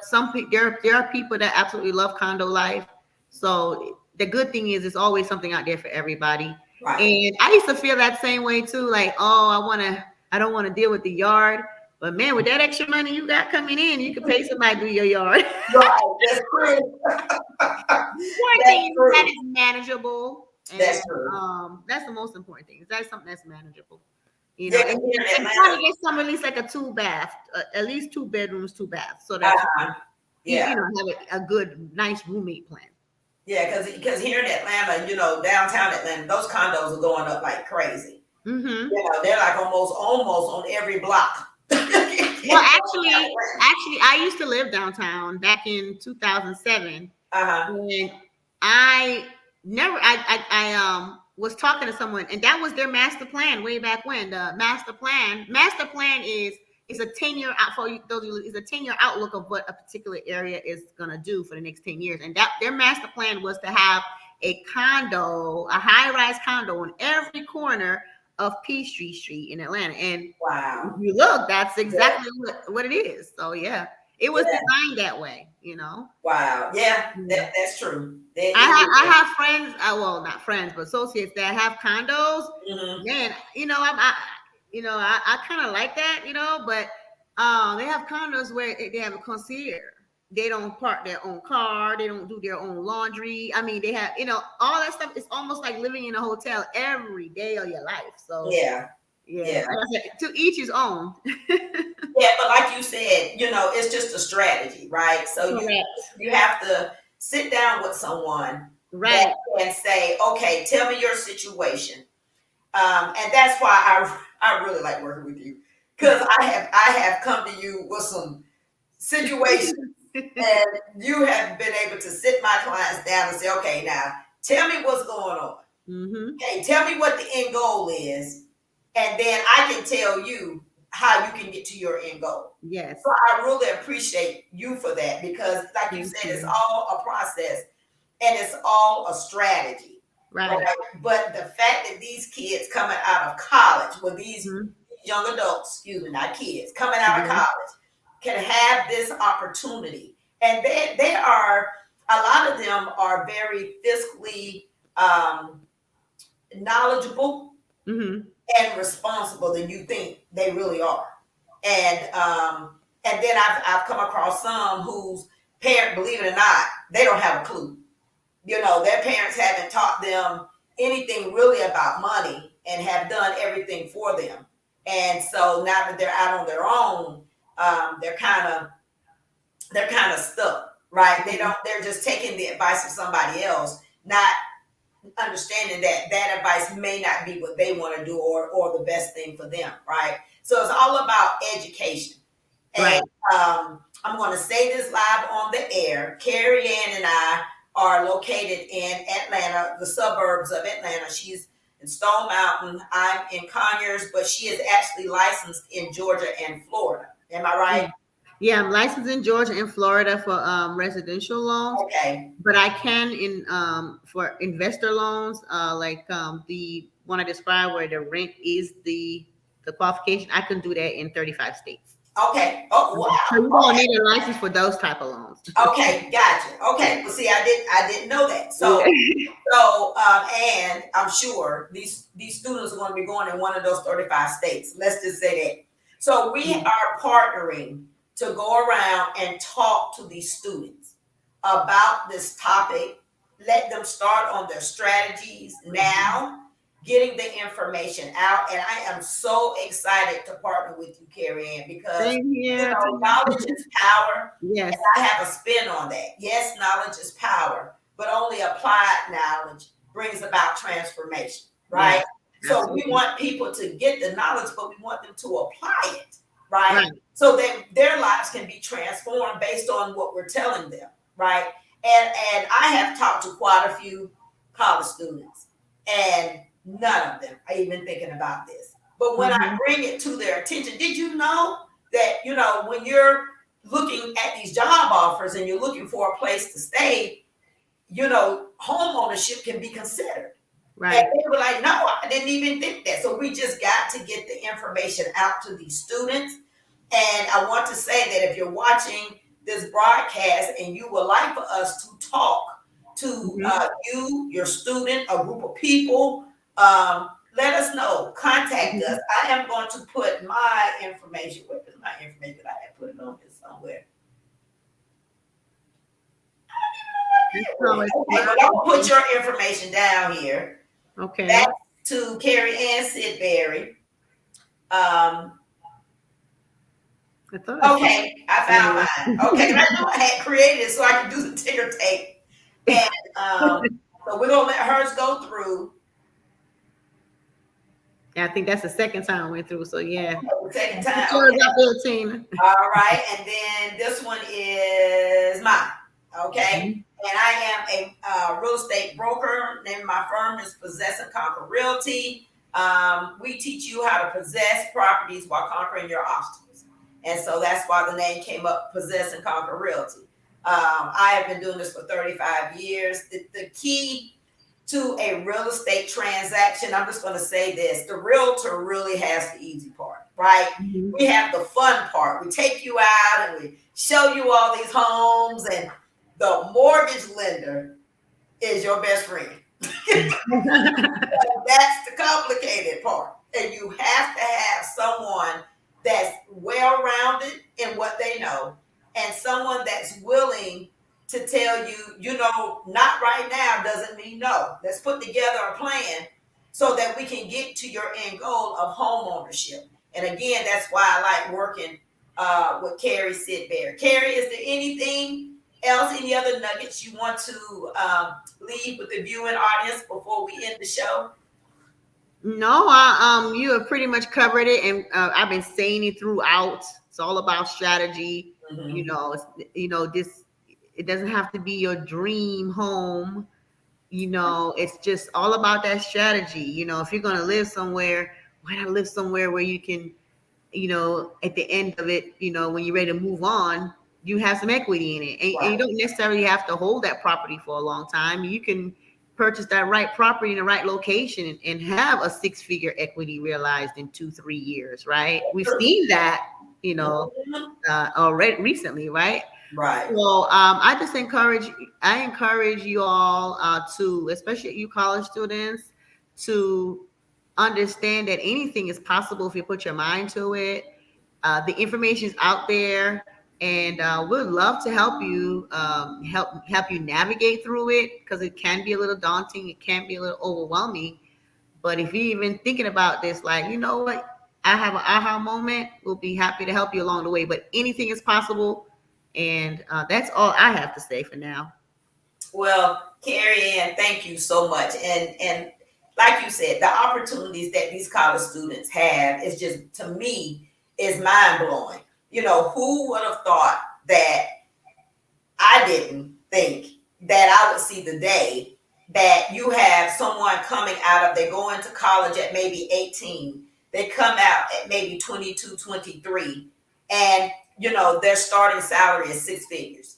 there are people that absolutely love condo life. So the good thing is it's always something out there for everybody. Right. And I used to feel that same way too, like, I don't want to deal with the yard. But man, with that extra money you got coming in, you can pay somebody to do your yard. Right, that's true. One thing that is manageable. And, that's true. That's the most important thing. That's something that's manageable. And trying to get some, at least like a 2-bath, at least 2 bedrooms, 2 baths. So that's Yeah. Have a good, nice roommate plan. Yeah, because here in Atlanta, downtown Atlanta, those condos are going up like crazy. Mm-hmm. They're like almost on every block. Well, actually, I used to live downtown back in 2007. And I never, was talking to someone, and that was their master plan way back when. The master plan is a 10-year out for you. Is a 10-year outlook of what a particular area is gonna do for the next 10 years. And that their master plan was to have a high-rise condo on every corner of Peachtree Street in Atlanta. And wow, if you look, that's exactly what it is. So yeah, it was designed that way, Wow, yeah, that's true. I have friends, well, not friends, but associates that have condos. Mm-hmm. Man, I kind of like that, but they have condos where they have a concierge. They don't park their own car. They don't do their own laundry. I mean, they have, all that stuff. It's almost like living in a hotel every day of your life. So yeah. Like I said, to each his own. Yeah, but like you said, it's just a strategy, right? So you have to sit down with someone, right, and say, okay, tell me your situation. And that's why I really like working with you, because I have come to you with some situations, and you have been able to sit my clients down and say, okay, now tell me what's going on. Mm-hmm. Okay, tell me what the end goal is, and then I can tell you how you can get to your end goal. Yes. So I really appreciate you for that, because like you said, it's all a process and it's all a strategy. Right. But the fact that these kids coming out of college, well, these young adults, not kids, coming out of college can have this opportunity. And they are, a lot of them are very fiscally knowledgeable and responsible than you think they really are. And then I've come across some whose parent, believe it or not, they don't have a clue. Their parents haven't taught them anything really about money and have done everything for them. And so now that they're out on their own, they're kind of stuck, right? They're just taking the advice of somebody else, not understanding that advice may not be what they want to do or the best thing for them, right? So it's all about education. And I'm going to say this live on the air. Kerry-Ann and I are located in Atlanta, the suburbs of Atlanta. She's in Stone Mountain. I'm in Conyers, but she is actually licensed in Georgia and Florida. Am I right? Yeah, I'm licensed in Georgia and Florida for residential loans. Okay. But I can for investor loans, like the one I described where the rent is the qualification. I can do that in 35 states. Okay. Oh, wow. So you don't need a license for those type of loans. Okay, gotcha. Okay. Well, see, I didn't know that. So, and I'm sure these students are going to be going in one of those 35 states. Let's just say that. So we are partnering to go around and talk to these students about this topic. Let them start on their strategies now, getting the information out. And I am so excited to partner with you, Kerry-Ann, because knowledge is power. Yes. And I have a spin on that. Yes, knowledge is power, but only applied knowledge brings about transformation, right? Yes, so we want people to get the knowledge, but we want them to apply it, right? So that their lives can be transformed based on what we're telling them, right? And I have talked to quite a few college students, and none of them are even thinking about this. But when I bring it to their attention, did you know that, when you're looking at these job offers and you're looking for a place to stay, home ownership can be considered. Right. And they were like, no, I didn't even think that. So we just got to get the information out to these students. And I want to say that if you're watching this broadcast and you would like for us to talk to you, your student, a group of people, let us know. Contact us. I am going to put my information. Where is my information? I have put it on here somewhere. Okay, but I'm going to put your information down here. Okay. That's to Kerry-Ann Sidberry. I thought I saw. Okay, I found mine. Okay, I knew I had created it so I could do the ticker tape. And so we're gonna let hers go through Yeah, I think that's the second time I went through. So yeah. the second Put time. yours Okay. up there, Tina. All right, and then this one is mine. Okay, and I am a real estate broker. Name of my firm is Possess and Conquer Realty. We teach you how to possess properties while conquering your obstacles, and so that's why the name came up, Possess and Conquer Realty. I have been doing this for 35 years. The key to a real estate transaction, I'm just going to say this, the realtor really has the easy part, right? Mhm. We have the fun part. We take you out and we show you all these homes, and the mortgage lender is your best friend. That's the complicated part. And you have to have someone that's well-rounded in what they know, and someone that's willing to tell you, not right now doesn't mean no. Let's put together a plan so that we can get to your end goal of home ownership. And again, that's why I like working with Kerry Sidberry. Kerry, is there anything else, any other nuggets you want to leave with the viewing audience before we end the show? No, you have pretty much covered it, and I've been saying it throughout. It's all about strategy. Mm-hmm. This it doesn't have to be your dream home. It's just all about that strategy. If you're gonna live somewhere, why not live somewhere where you can, at the end of it, when you're ready to move on, you have some equity in it, and you don't necessarily have to hold that property for a long time. You can purchase that right property in the right location and have a six-figure equity realized in 2-3 years, right? We've seen that, already recently, right? Right. So I encourage you all to, especially you college students, to understand that anything is possible if you put your mind to it. The information is out there, and we'd love to help you help you navigate through it, because it can be a little daunting, it can be a little overwhelming. But if you're even thinking about this, like, you know what, I have an aha moment, we'll be happy to help you along the way. But anything is possible, and that's all I have to say for now. Well, Kerry-Ann, thank you so much. And like you said, the opportunities that these college students have is just, to me, is mind blowing. Who would have thought that? I didn't think that I would see the day that you have someone coming out of, they go into college at maybe 18, they come out at maybe 22, 23, and their starting salary is six figures.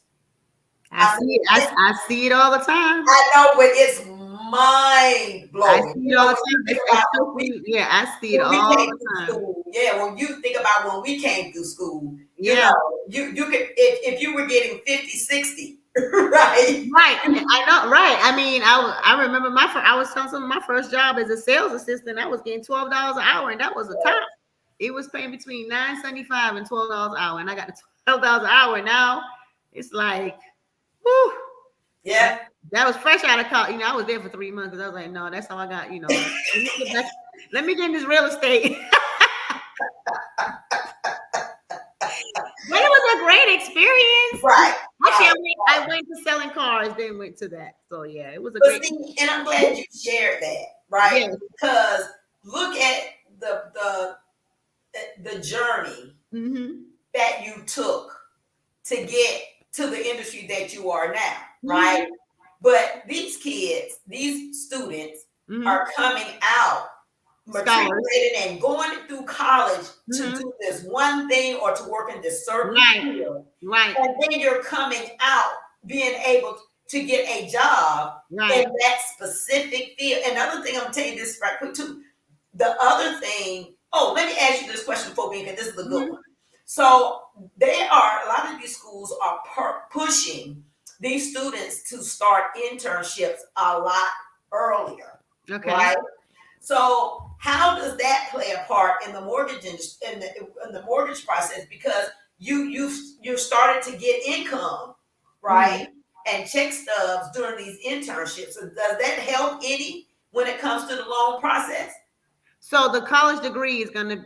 I see it. I see it all the time. I know, but it's mind blowing. I see it all the time. Yeah, I see it all the time. School. Yeah, when you think about when we came through school, yeah, you could, if you were getting 50, 60, right? Right. I know. Right. I mean, I remember I was telling some of my first job as a sales assistant. I was getting $12 an hour, and that was the top. It was paying between $9.75 and $12 an hour, and I got $12 an hour. Now it's like, whoo. Yeah. That was fresh out of college. I was there for 3 months because I was like, no, that's how I got. Let me get in this real estate. But it was a great experience. Right. Actually, I went to selling cars, then went to that. So yeah, it was a great. And I'm glad you shared that, right? Yes. Because look at the journey that you took to get to the industry that you are now, right? But these kids, these students are coming out matriculated and going through college to do this one thing or to work in this certain field. Right. And then you're coming out being able to get a job in that specific field. Another thing, I'm going to tell you this right quick too. The other thing, let me ask you this question before we get, this is a good one. So a lot of these schools are pushing these students to start internships a lot earlier. Okay. Right? So how does that play a part in the mortgage in the mortgage process? Because you started to get income, right? And check stubs during these internships. So does that help any when it comes to the loan process? So the college degree is going to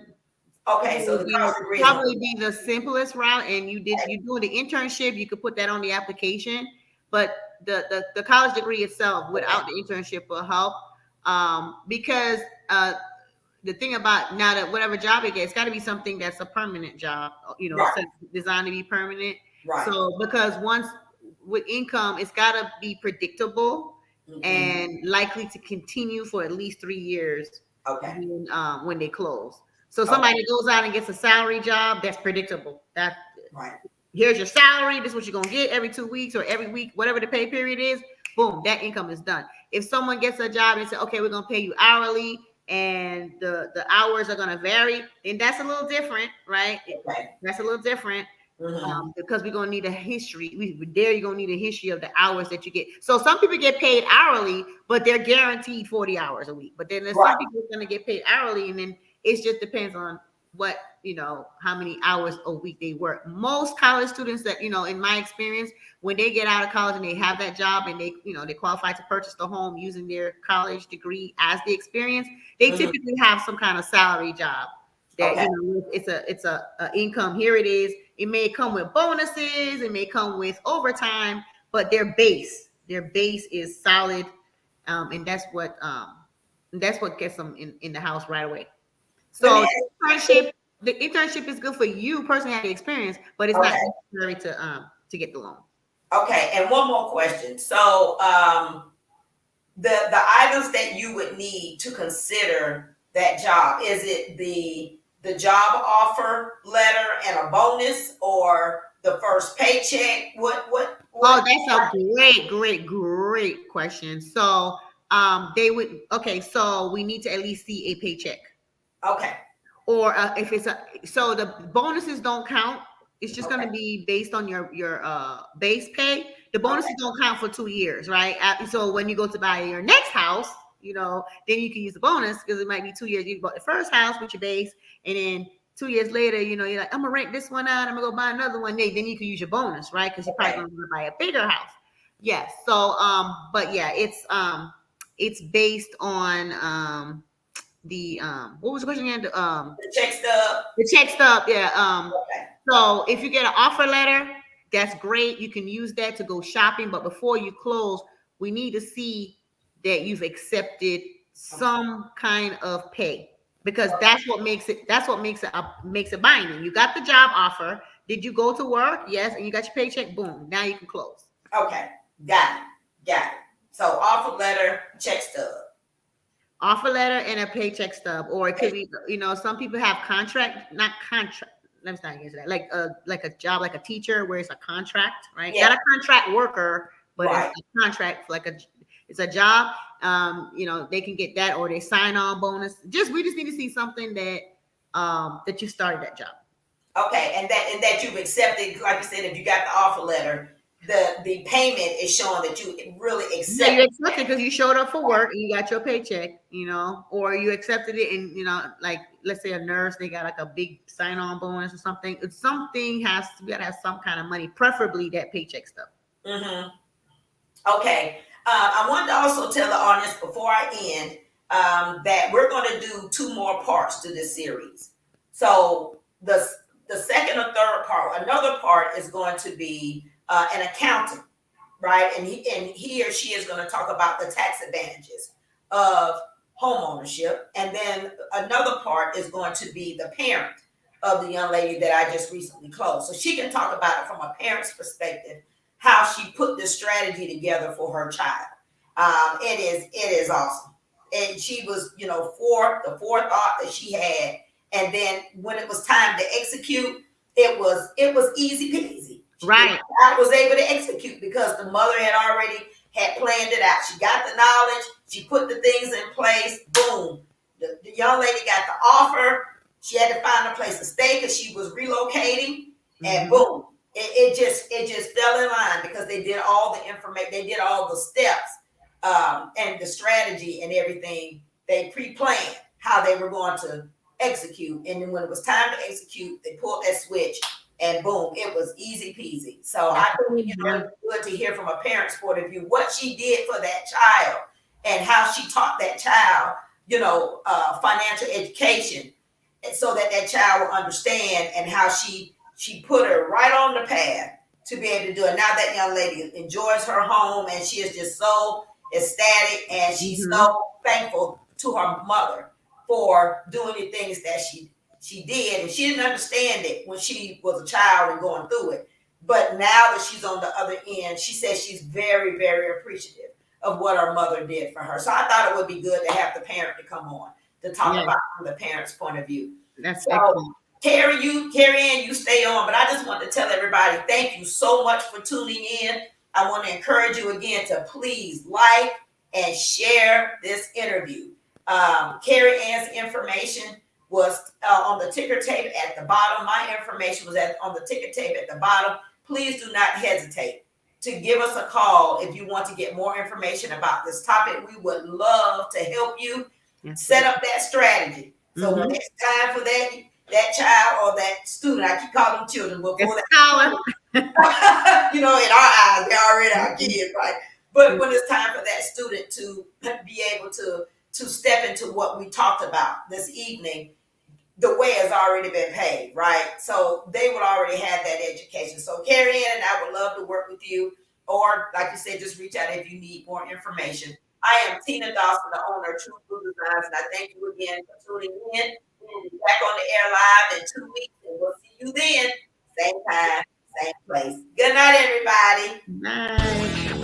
Okay, so the Would college degree is on. probably be the simplest route, and you doing the internship, you could put that on the application, but the college degree itself without the internship will help, because the thing about now that whatever job it gets, it's got to be something that's a permanent job, Right. so designed to be permanent. Right. So because once with income, it's got to be predictable and likely to continue for at least 3 years Okay. when they close. So Okay. somebody that goes out and gets a salary job, that's predictable. That Right. here's your salary. This is what you're gonna get every 2 weeks or every week, whatever the pay period is. Boom, that income is done. If someone gets a job and say, okay, we're gonna pay you hourly, and the hours are gonna vary, then that's a little different, right? Okay. That's a little different. Mm-hmm. Because we're gonna need a history. You're gonna need a history of the hours that you get. So some people get paid hourly, but they're guaranteed 40 hours a week. But then there's some people are gonna get paid hourly, and then it just depends on what how many hours a week they work. Most college students that in my experience, when they get out of college and they have that job and they qualify to purchase the home using their college degree as the experience, they typically have some kind of salary job that it's a income. Here it is. It may come with bonuses, it may come with overtime, but their base is solid, and that's what gets them in the house right away. So the internship is good for you personally have the experience, but it's not necessary to get the loan. Okay, and one more question. So the items that you would need to consider that job, is it the job offer letter and a bonus, or the first paycheck? What? Oh, that's a great question. So so we need to at least see a paycheck. Okay. Or if it's so the bonuses don't count. It's just going to be based on your base pay. The bonuses don't count for 2 years, right? So when you go to buy your next house, then you can use the bonus because it might be 2 years. You bought the first house with your base, and then 2 years later, you're like, I'm gonna rent this one out. I'm gonna go buy another one. Then you can use your bonus, right? Because you're probably gonna buy a bigger house. Yes. So, but yeah, it's based on the what was the question again? The check stub. The check stub, yeah. So if you get an offer letter, that's great. You can use that to go shopping. But before you close, we need to see that you've accepted some kind of pay, because that's what makes it binding. You got the job offer. Did you go to work? Yes, and you got your paycheck. Boom. Now you can close. Okay, got it. So offer letter, check stub. Offer letter and a paycheck stub, or it could be, some people have not contract. Let me not get into that. Like a job, like a teacher, where it's a contract, right? Yeah. Not a contract worker, but it's a contract, it's a job. They can get that, or they sign on bonus. We just need to see something that that you started that job. Okay, and that you've accepted, like you said, if you got the offer letter, the payment is showing that you really accepted. Yeah, you accepted because you showed up for work and you got your paycheck, or you accepted it, and like let's say a nurse, they got like a big sign-on bonus or something. Something has to be, have some kind of money, preferably that paycheck stuff. Okay, I wanted to also tell the audience before I end that we're going to do 2 more parts to this series. So the second or third part, another part is going to be an accountant, right? And he or she is going to talk about the tax advantages of homeownership. And then another part is going to be the parent of the young lady that I just recently closed. So she can talk about it from a parent's perspective, how she put this strategy together for her child. It is awesome. And she was, the forethought that she had. And then when it was time to execute, it was easy peasy. Right. I was able to execute because the mother had planned it out. She got the knowledge. She put the things in place. Boom. The young lady got the offer. She had to find a place to stay because she was relocating. And boom, it just fell in line because they did all the information. They did all the steps and the strategy and everything. They pre-planned how they were going to execute. And then when it was time to execute, they pulled that switch. And boom, it was easy peasy. So I think it's good to hear from a parent's point of view what she did for that child and how she taught that child, financial education so that that child will understand, and how she put her right on the path to be able to do it. Now that young lady enjoys her home, and she is just so ecstatic, and she's Mm-hmm. so thankful to her mother for doing the things that she did. And she didn't understand it when she was a child and going through it. But now that she's on the other end, she says she's very, very appreciative of what her mother did for her. So I thought it would be good to have the parent to come on to talk Yes, about from the parent's point of view. that's So excellent. Kerry-Ann, you stay on, but I just want to tell everybody, thank you so much for tuning in. I want to encourage you again to please like and share this interview. Kerry-Ann's information was on the ticker tape at the bottom. My information was on the ticker tape at the bottom. Please do not hesitate to give us a call if you want to get more information about this topic. We would love to help you Yes, set up that strategy. So when mm-hmm. it's time for that child or that student, I keep calling them children, but for It's that scholar. student, in our eyes, they're already our Mm-hmm. kids, right? But when it's time for that student to be able to step into what we talked about this evening, the way has already been paid, right? So they would already have that education. So Kerry-Ann and I would love to work with you, or like you said, just reach out if you need more information. I am Tina Dawson, the owner of True Blue Designs, and I thank you again for tuning in. We'll be back on the air live in 2 weeks, and we'll see you then. Same time, same place. Good night, everybody. Bye.